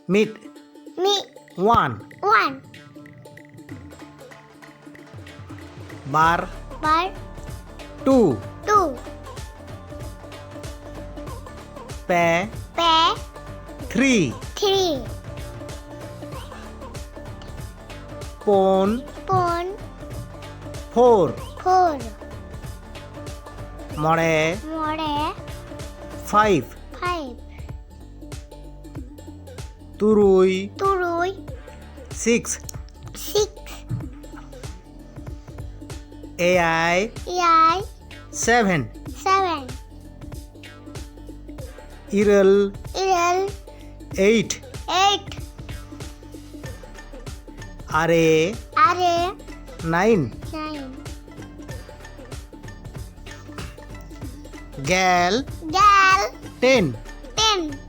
Meat. Meat. 1. 1. Bar. Bar. 2. 2. Pe. Pear. 3. 3. Pone. Pone. 4. 4. More. More. 5. 5. Turui. Turui. 6. 6. AI. Ai. 7. 7. Iral. Iral. 8. 8. Are. Are. 9. 9. Gal. Gal. 10. 10.